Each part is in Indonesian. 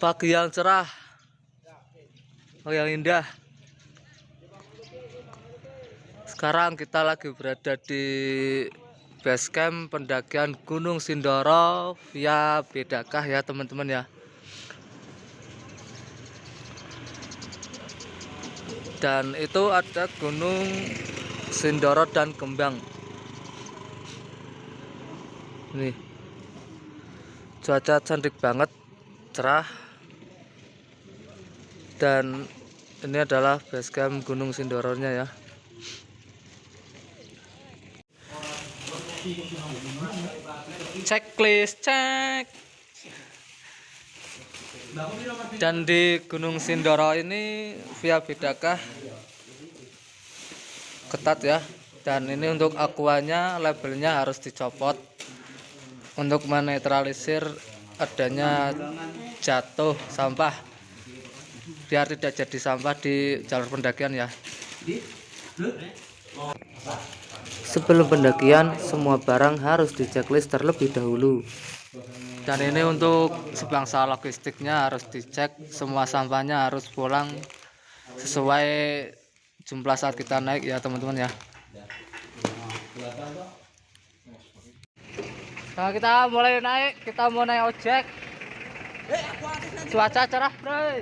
Pagi yang cerah, yang indah. Sekarang kita lagi berada di base camp pendakian Gunung Sindoro via Bedakah ya teman-teman ya. Dan itu ada Gunung Sindoro dan Kembang. Nih, cuaca cantik banget, cerah. Dan ini adalah base camp Gunung Sindoronya ya. Checklist cek. Dan di Gunung Sindoro ini via Bedakah ketat ya. Dan ini untuk aquanya labelnya harus dicopot untuk menetralisir adanya jatuh sampah, biar tidak jadi sampah di jalur pendakian ya. Sebelum pendakian, semua barang harus diceklis terlebih dahulu. Dan ini untuk sebangsa logistiknya harus dicek, semua sampahnya harus pulang sesuai jumlah saat kita naik ya teman-teman ya. Nah, kita mulai naik, kita mau naik ojek. Cuaca cerah, bro.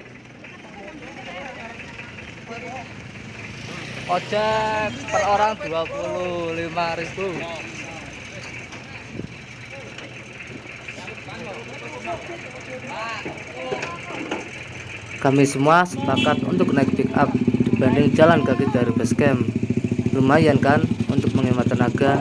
Ojek per orang 25.000. Kami semua sepakat untuk naik pick up dibanding jalan kaki dari base camp. Lumayan kan untuk menghemat tenaga.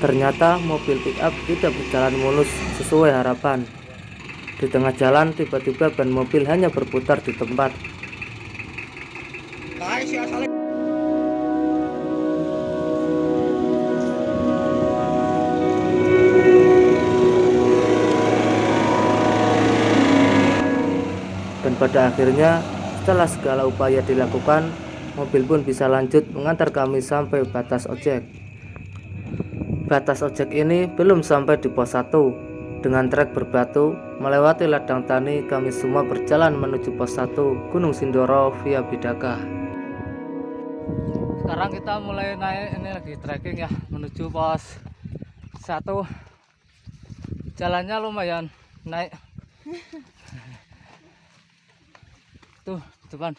Ternyata mobil pick up tidak berjalan mulus sesuai harapan. Di tengah jalan tiba-tiba ban mobil hanya berputar di tempat. Dan pada akhirnya setelah segala upaya dilakukan, mobil pun bisa lanjut mengantar kami sampai batas ojek. Batas ojek ini belum sampai di pos 1. Dengan trek berbatu, melewati ladang tani, kami semua berjalan menuju pos 1 Gunung Sindoro via Bedakah. Sekarang kita mulai naik, ini lagi trekking ya, menuju pos 1. Jalannya lumayan naik. Tuh, depan.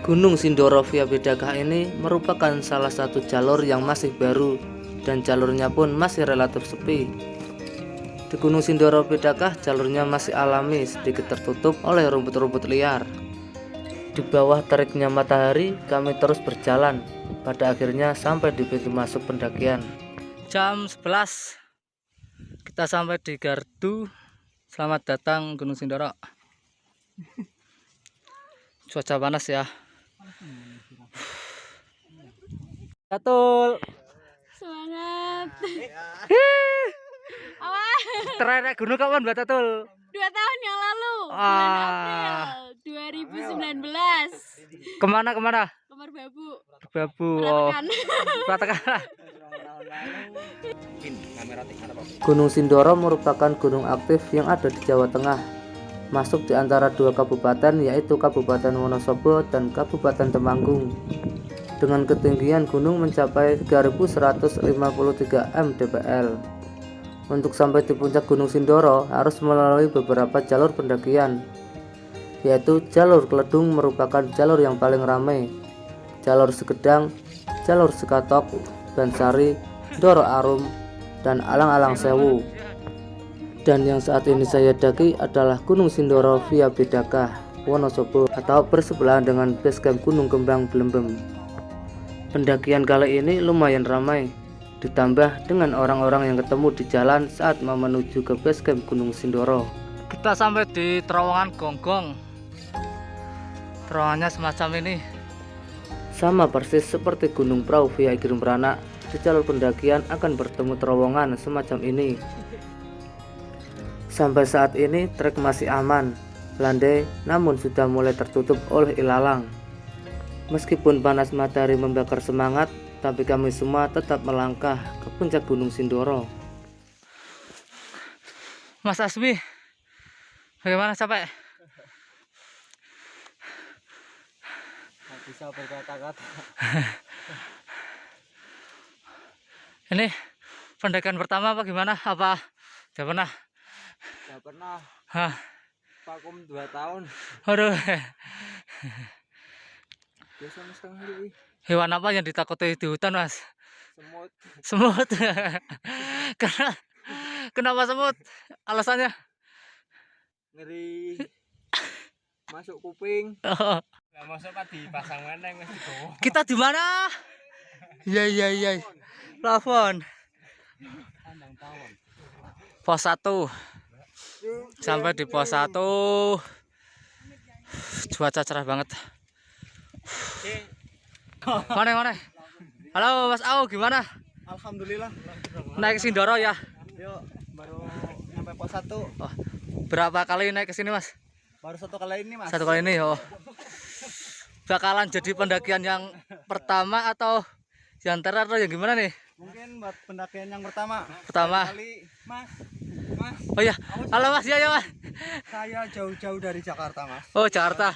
Gunung Sindoro via Bedakah ini merupakan salah satu jalur yang masih baru dan jalurnya pun masih relatif sepi. Di Gunung Sindoro Bedakah jalurnya masih alami, sedikit tertutup oleh rumput-rumput liar. Di bawah teriknya matahari kami terus berjalan, pada akhirnya sampai di pintu masuk pendakian. Jam 11 kita sampai di Gardu. Selamat datang Gunung Sindoro. Cuaca panas ya. Betul. Semangat. Apa? Terakhir gunung kapan Mbak Tatul? 2 tahun yang lalu, bulan April 2019. Kemana? Ke Merbabu. Babu. Pratakan. Gunung Sindoro merupakan gunung aktif yang ada di Jawa Tengah, masuk di antara 2 kabupaten, yaitu Kabupaten Wonosobo dan Kabupaten Temanggung. Dengan ketinggian gunung mencapai 3153 mdpl. Untuk sampai di puncak Gunung Sindoro harus melalui beberapa jalur pendakian, yaitu jalur Kledung merupakan jalur yang paling ramai, jalur Segedang, jalur Sekatok, Bansari, Doro Arum, dan Alang-alang Sewu. Dan yang saat ini saya daki adalah Gunung Sindoro via Bedakah, Wonosobo, atau bersebelahan dengan base camp Gunung Kembang Blembem. Pendakian kali ini lumayan ramai, ditambah dengan orang-orang yang ketemu di jalan saat mau menuju ke base camp Gunung Sindoro. Kita sampai di terowongan Gonggong. Terowongannya semacam ini. Sama persis seperti Gunung Prau via Giring Beranak, di jalur pendakian akan bertemu terowongan semacam ini. Sampai saat ini trek masih aman, landai, namun sudah mulai tertutup oleh ilalang. Meskipun panas matahari membakar semangat, tapi kami semua tetap melangkah ke puncak Gunung Sindoro. Mas Asmi, bagaimana capek? Nggak bisa berkata-kata. Ini pendakian pertama apa gimana? Apa udah pernah? Nggak pernah. Hah, Vakum 2 tahun. aduh. Biasa setengah hari. Hewan apa yang ditakuti di hutan, Mas? Semut. Semut. Kenapa semut? Alasannya? Ngeri. Masuk kuping. Oh. Nggak masuk kan dipasang meneng. Kita di mana? Iya. Plafon. Kandang tawon. Pos 1. Sampai di pos 1. Cuaca cerah banget. Mana? Halo Mas Au, gimana? Alhamdulillah. Naik Sindoro ya? Yuk, baru nyampe pos 1. Oh, berapa kali naik ke sini, Mas? Baru 1 kali ini, Mas. 1 kali ini. Oh. Bakalan jadi pendakian yang pertama atau yang terakhir atau yang gimana nih? Mungkin buat pendakian yang pertama. Kali, Mas. Oh ya, halo Mas, ya Mas. Saya jauh-jauh dari Jakarta, Mas. Oh, Jakarta.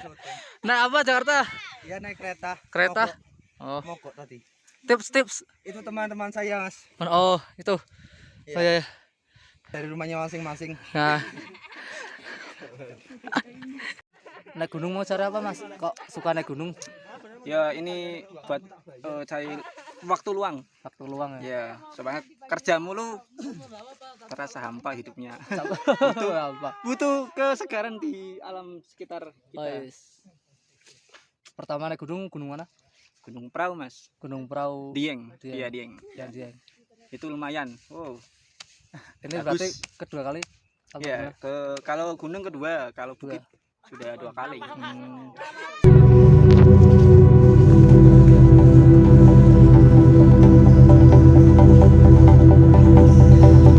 Naik apa Jakarta? Ya naik kereta. Kereta. Oh, Mogok tadi. tips. Itu teman-teman saya, Mas. Oh, itu. Iya. Oh ya. Dari rumahnya masing-masing. Nah. Naik gunung mau cari apa, Mas? Kok suka naik gunung? Ya ini buat cari waktu luang. Waktu luang ya. Ya, soalnya kerja mulu terasa hampa hidupnya. Itu apa? Butuh kesegaran di alam sekitar Oh, kita. yes. Pertama naik gunung mana? Gunung Prau, Mas. Gunung Prau. Dieng. Dieng. Iya, Dieng. Yang Dieng. Itu lumayan. Wow. Ini Bagus. berarti kedua kali? Apa Ya, gimana? kalau gunung kedua, kalau bukit sudah 2 kali.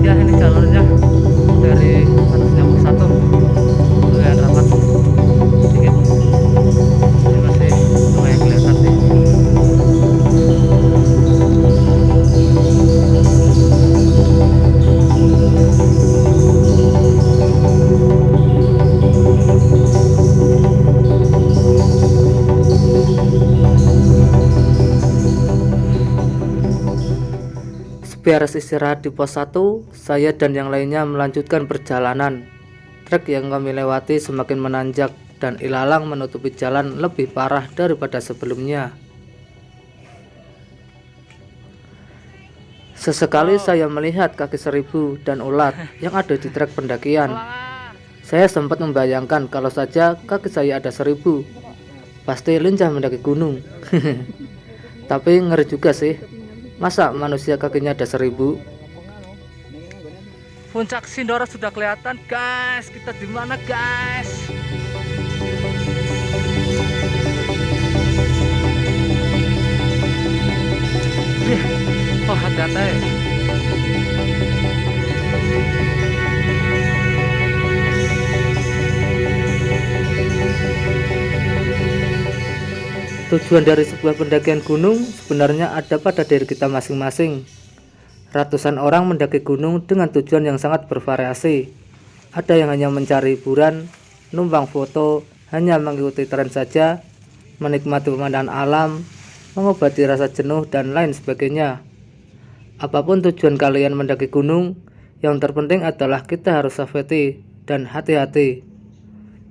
Ya, ini jalurnya dari atasnya pos 1 lumayan rapat sedikit. Ini masih lumayan kelihatan sih. Beres istirahat di pos 1, saya dan yang lainnya melanjutkan perjalanan. Trek yang kami lewati semakin menanjak dan ilalang menutupi jalan lebih parah daripada sebelumnya. Sesekali saya melihat kaki seribu dan ulat yang ada di trek pendakian. Saya sempat membayangkan kalau saja kaki saya ada 1000, pasti lincah mendaki gunung. Tapi ngeri juga sih. Masa manusia kakinya ada 1000? Puncak Sindoro sudah kelihatan, guys. Kita di mana, guys? Oh, hati-hati. Tujuan dari sebuah pendakian gunung sebenarnya ada pada diri kita masing-masing. Ratusan orang mendaki gunung dengan tujuan yang sangat bervariasi. Ada yang hanya mencari hiburan, numpang foto, hanya mengikuti tren saja, menikmati pemandangan alam, mengobati rasa jenuh, dan lain sebagainya. Apapun tujuan kalian mendaki gunung, yang terpenting adalah kita harus safety dan hati-hati.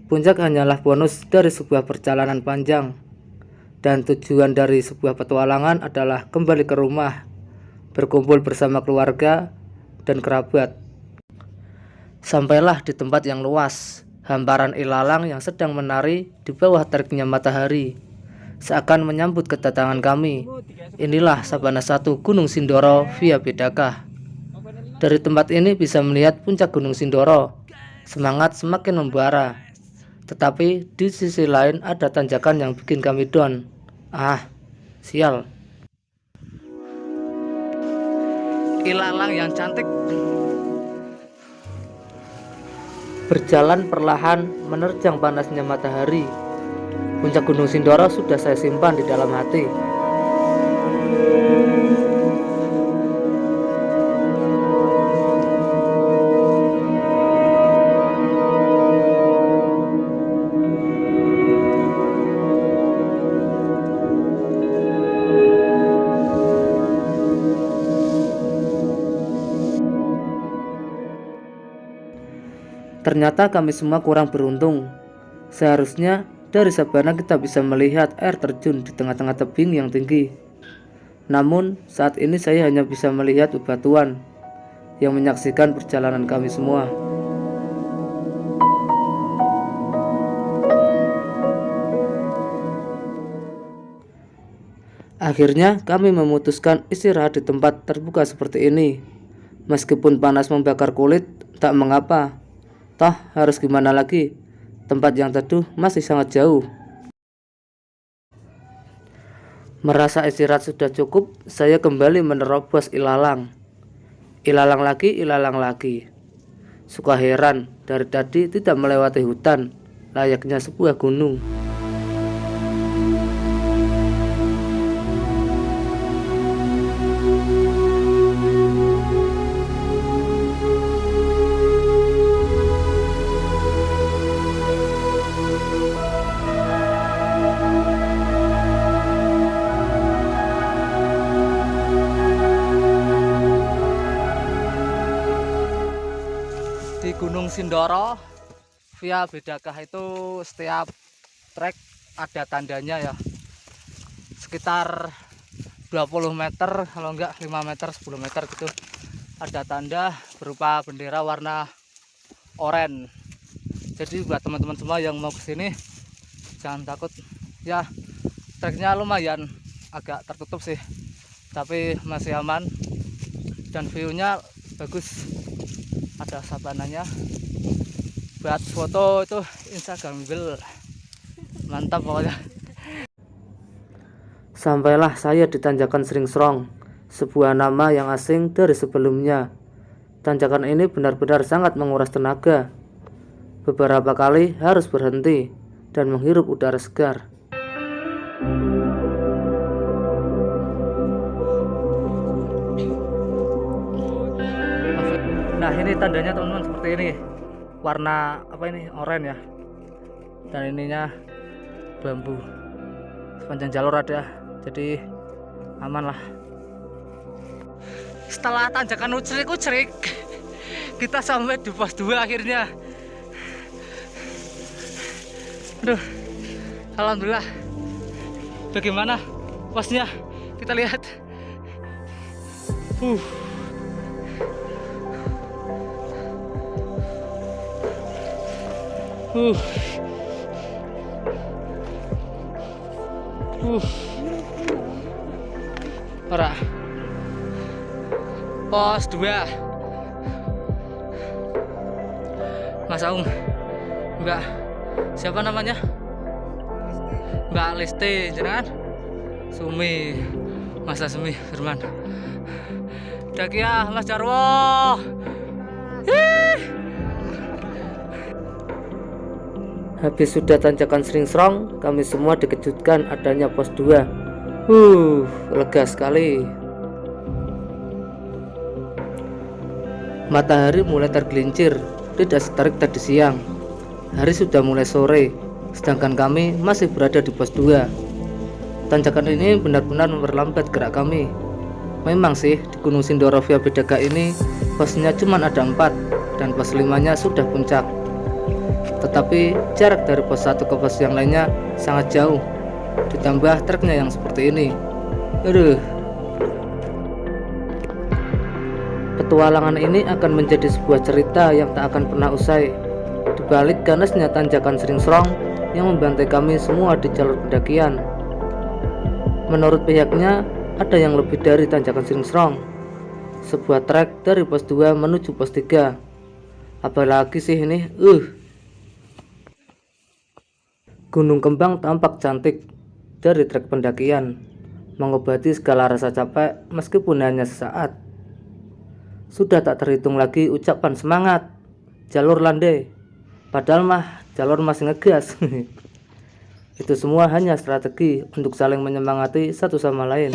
Puncak hanyalah bonus dari sebuah perjalanan panjang. Dan tujuan dari sebuah petualangan adalah kembali ke rumah, berkumpul bersama keluarga dan kerabat. Sampailah di tempat yang luas, hamparan ilalang yang sedang menari di bawah teriknya matahari, seakan menyambut kedatangan kami. Inilah Sabana 1 Gunung Sindoro via Bedakah. Dari tempat ini bisa melihat puncak Gunung Sindoro. Semangat semakin membara. Tetapi di sisi lain ada tanjakan yang bikin kami down. Ah, sial. Ilalang yang cantik. Berjalan perlahan menerjang panasnya matahari. Puncak Gunung Sindoro sudah saya simpan di dalam hati. Ternyata kami semua kurang beruntung. Seharusnya dari Sabana kita bisa melihat air terjun di tengah-tengah tebing yang tinggi. Namun saat ini saya hanya bisa melihat bebatuan yang menyaksikan perjalanan kami semua. Akhirnya kami memutuskan istirahat di tempat terbuka seperti ini. Meskipun panas membakar kulit, tak mengapa. Toh harus gimana lagi? Tempat yang teduh masih sangat jauh. Merasa istirahat sudah cukup, saya kembali menerobos ilalang. Ilalang lagi. Suka heran, dari tadi tidak melewati hutan, layaknya sebuah gunung. Di Gunung Sindoro via Bedakah itu setiap trek ada tandanya ya, sekitar 20 meter kalau enggak 5 meter 10 meter gitu ada tanda berupa bendera warna oranye. Jadi buat teman-teman semua yang mau kesini jangan takut ya, treknya lumayan agak tertutup sih tapi masih aman dan view-nya bagus. Ada sabananya buat foto itu Instagramable, mantap pokoknya. Sampailah saya di Tanjakan Sringsrong, sebuah nama yang asing dari sebelumnya. Tanjakan ini benar-benar sangat menguras tenaga. Beberapa kali harus berhenti dan menghirup udara segar. Nah ini tandanya teman-teman seperti ini, warna apa ini, oranye ya, dan ininya bambu. Sepanjang jalur ada, jadi aman lah. Setelah tanjakan ucrik-ucrik kita sampai di pos 2 akhirnya. Aduh, alhamdulillah. Bagaimana posnya? Kita lihat. Ora. Pos 2. Mas Aung. Mbak. Siapa namanya? Mbak Listi, jenengan? Sumi. Mas Sumi Firman. Daki ya, Mas Jarwo. Habis sudah Tanjakan Sringsrong, kami semua dikejutkan adanya pos 2. Lega sekali. Matahari mulai tergelincir, tidak seterik tadi siang. Hari sudah mulai sore, sedangkan kami masih berada di pos 2. Tanjakan ini benar-benar memperlambat gerak kami. Memang sih, di Gunung Sindoro via Bedakah ini, posnya cuma ada 4, dan pos 5-nya sudah puncak. Tetapi jarak dari pos 1 ke pos yang lainnya sangat jauh, ditambah treknya yang seperti ini. Petualangan ini akan menjadi sebuah cerita yang tak akan pernah usai. Di balik ganasnya Tanjakan Sringsrong yang membantai kami semua di jalur pendakian. Menurut pihaknya, ada yang lebih dari Tanjakan Sringsrong, sebuah trek dari pos 2 menuju pos 3. Apalagi sih ini? Gunung Kembang tampak cantik dari trek pendakian, mengobati segala rasa capek meskipun hanya sesaat. Sudah tak terhitung lagi ucapan semangat, jalur landai, Padahal mah jalur masih ngegas. Itu semua hanya strategi untuk saling menyemangati satu sama lain.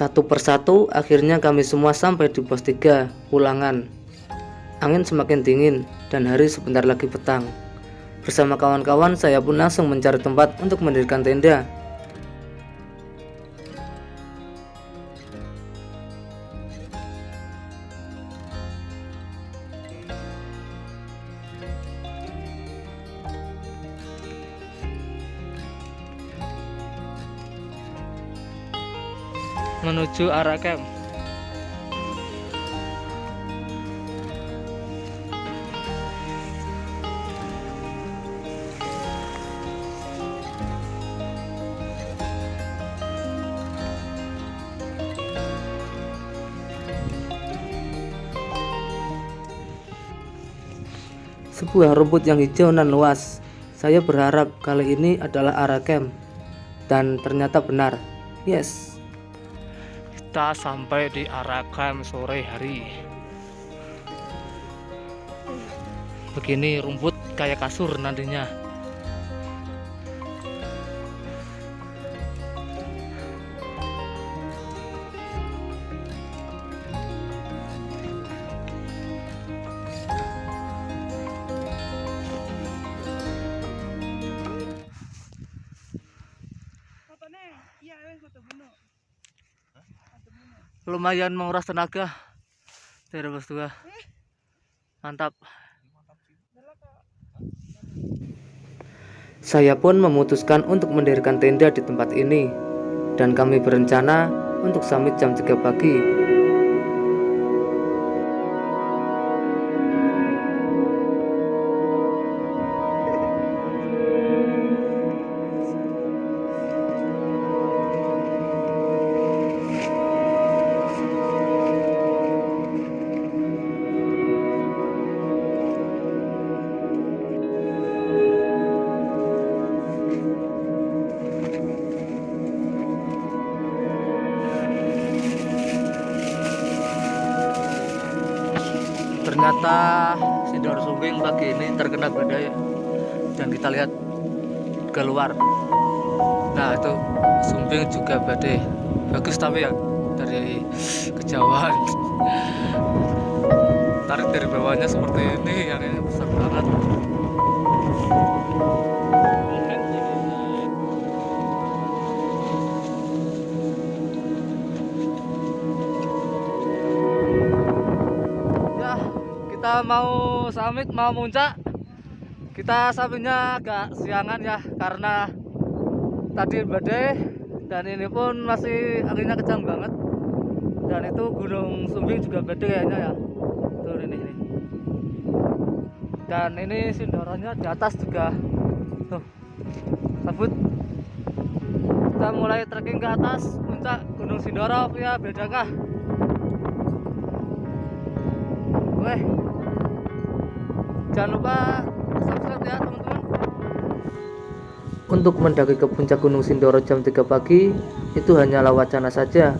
Satu persatu akhirnya kami semua sampai di pos 3 Ulangan. Angin semakin dingin dan hari sebentar lagi petang. Bersama kawan-kawan saya pun langsung mencari tempat untuk mendirikan tenda. Menuju arah camp. Sebuah rumput yang hijau dan luas. Saya berharap kali ini adalah arah camp. Dan ternyata benar. Yes. Kita sampai di arah camp sore hari. Begini rumput kayak kasur nantinya. Lumayan menguras tenaga dari bos tua. Mantap. Saya pun memutuskan untuk mendirikan tenda di tempat ini. Dan kami berencana untuk summit jam 3 pagi. Ternyata Sindoro Sumbing pagi ini terkena badai dan kita lihat keluar. Nah itu Sumbing juga badai, bagus tapi ya dari kejauhan. Tarik dari bawahnya seperti ini, yang ini besar banget. Kita mau summit, mau muncak. Kita sampingnya agak siangan ya, karena tadi badai dan ini pun masih anginnya kencang banget. Dan itu Gunung Sumbing juga badai kayaknya ya. Tuh ini. Dan ini Sindoronya di atas juga. Tuh, kabut. Kita mulai trekking ke atas puncak Gunung Sindoro via Bedakah. Weh. Jangan lupa subscribe ya teman-teman. Untuk mendaki ke puncak Gunung Sindoro jam 3 pagi itu hanyalah wacana saja.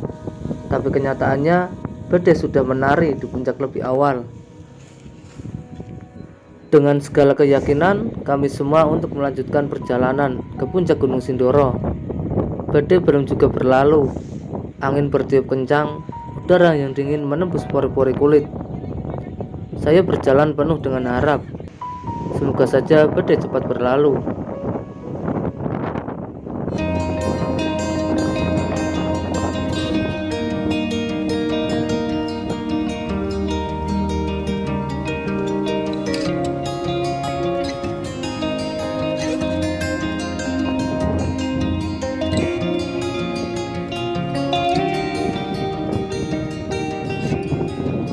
Tapi kenyataannya badai sudah menari di puncak lebih awal. Dengan segala keyakinan kami semua untuk melanjutkan perjalanan ke puncak Gunung Sindoro. Badai belum juga berlalu. Angin bertiup kencang, udara yang dingin menembus pori-pori kulit. Saya berjalan penuh dengan harap. Semoga saja badai cepat berlalu.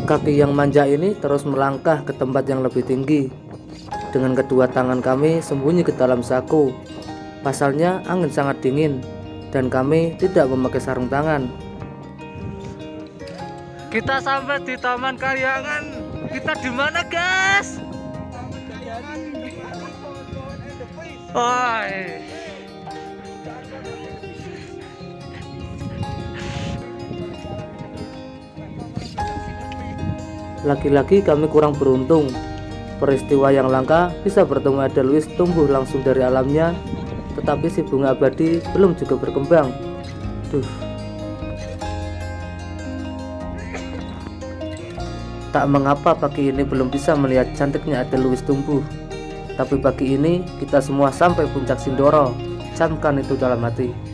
Kaki yang manja ini terus melangkah ke tempat yang lebih tinggi. Dengan kedua tangan kami sembunyi ke dalam saku. Pasalnya angin sangat dingin dan kami tidak memakai sarung tangan. Kita sampai di Taman Kahyangan. Kita di mana, guys? Woi. Lagi-lagi kami kurang beruntung. Peristiwa yang langka bisa bertemu Edelweiss tumbuh langsung dari alamnya, tetapi si bunga abadi belum juga berkembang. Tak mengapa pagi ini belum bisa melihat cantiknya Edelweiss tumbuh, tapi pagi ini kita semua sampai puncak Sindoro. Camkan itu dalam hati.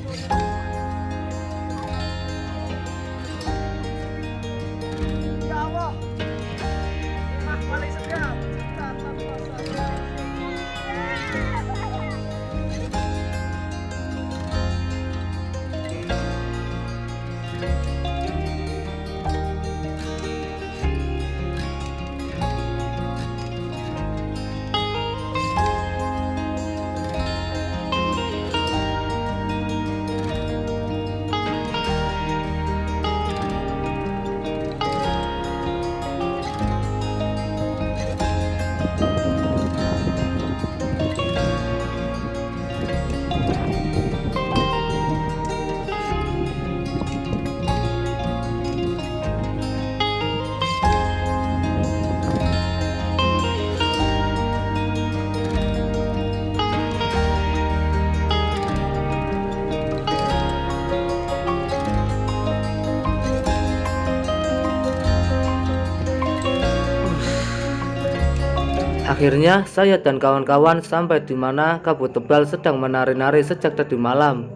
Akhirnya saya dan kawan-kawan sampai di mana kabut tebal sedang menari-nari sejak tadi malam.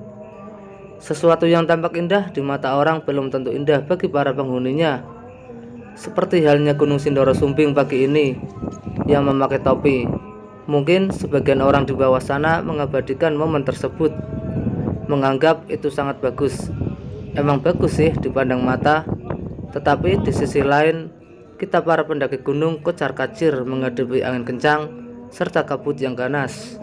Sesuatu yang tampak indah di mata orang belum tentu indah bagi para penghuninya. Seperti halnya Gunung Sindoro Sumbing pagi ini yang memakai topi. Mungkin sebagian orang di bawah sana mengabadikan momen tersebut, menganggap itu sangat bagus. Emang bagus sih dipandang mata, tetapi di sisi lain kita para pendaki gunung kocar-kacir menghadapi angin kencang serta kabut yang ganas.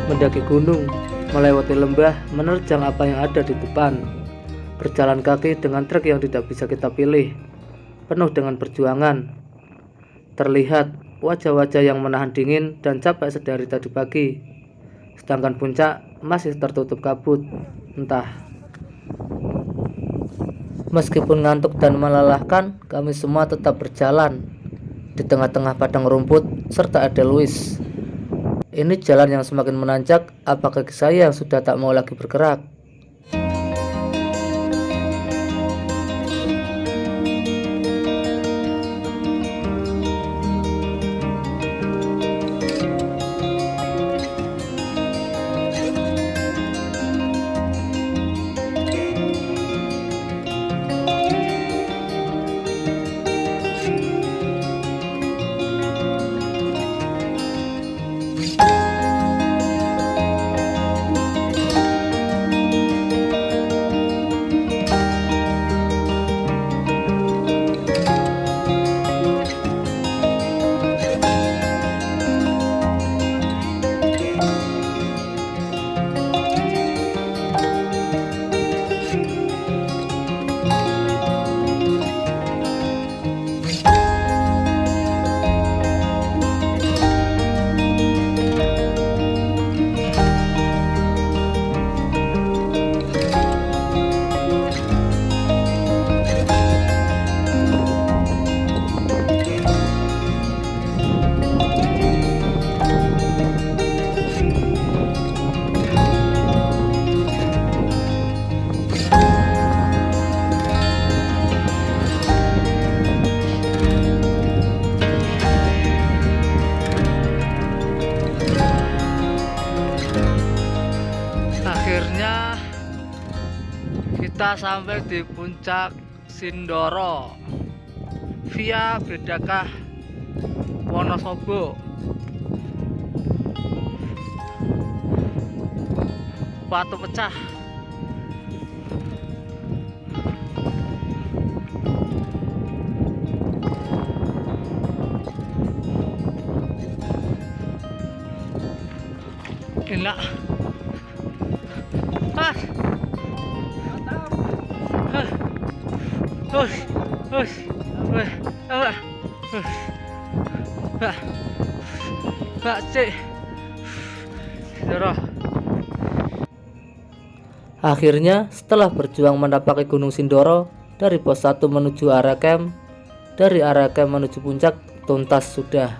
Mendaki gunung, melewati lembah, menerjang apa yang ada di depan. Berjalan kaki dengan trek yang tidak bisa kita pilih, penuh dengan perjuangan. Terlihat wajah-wajah yang menahan dingin dan capek sedari tadi pagi. Sedangkan puncak masih tertutup kabut. Entah. Meskipun ngantuk dan melelahkan, kami semua tetap berjalan di tengah-tengah padang rumput serta Edelweiss. Ini jalan yang semakin menanjak, apakah saya yang sudah tak mau lagi bergerak? Akhirnya kita sampai di puncak Sindoro via Bedakah Wonosobo. Batu pecah. Enak. Akhirnya setelah berjuang mendapati Gunung Sindoro dari pos 1 menuju area camp, dari area camp menuju puncak tuntas sudah.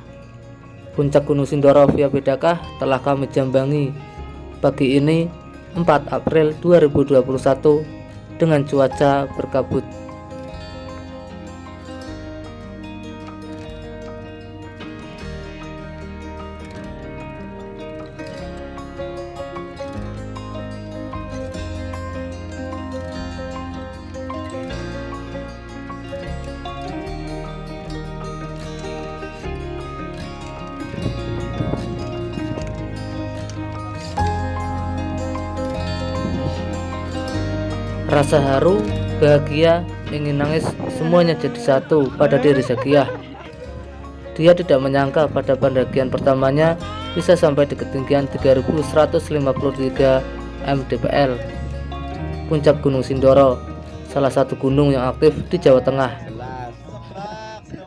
Puncak Gunung Sindoro via Bedakah telah kami jambangi pagi ini 4 April 2021 dengan cuaca berkabut. Rasa haru, bahagia, ingin nangis, semuanya jadi satu pada diri Zakiah. Dia tidak menyangka pada pendakian pertamanya bisa sampai di ketinggian 3153 mdpl. Puncak Gunung Sindoro, salah satu gunung yang aktif di Jawa Tengah.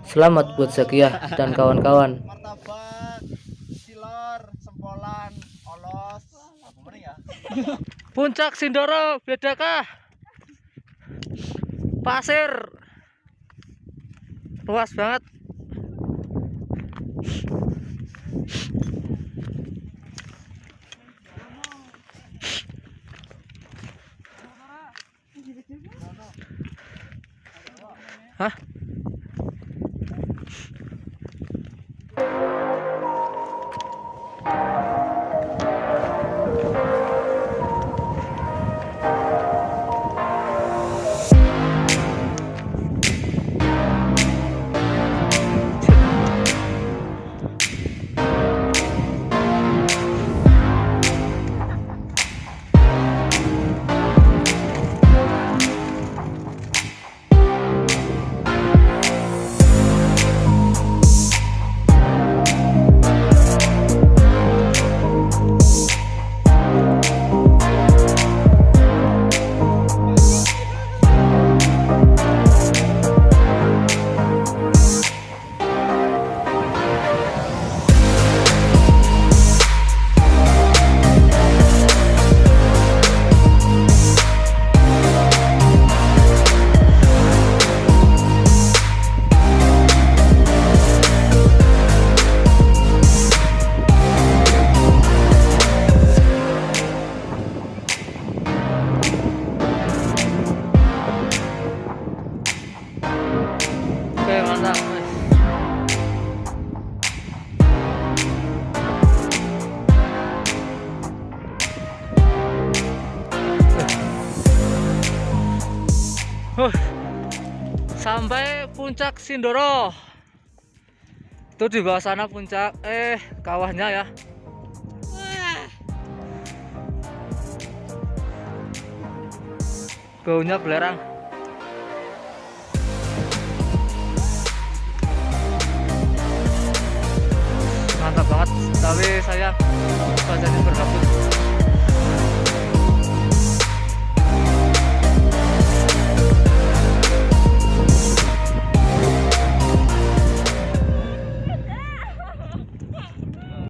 Selamat buat Zakiah dan kawan-kawan. Martabak, silor, sempolan, olos. Apa mending ya? Puncak Sindoro Bedakah. Pasir luas banget. Hah? Sampai puncak Sindoro. Itu di bawah sana puncak kawahnya ya. Baunya belerang. Mantap banget, tapi sayang cuacanya berkabut.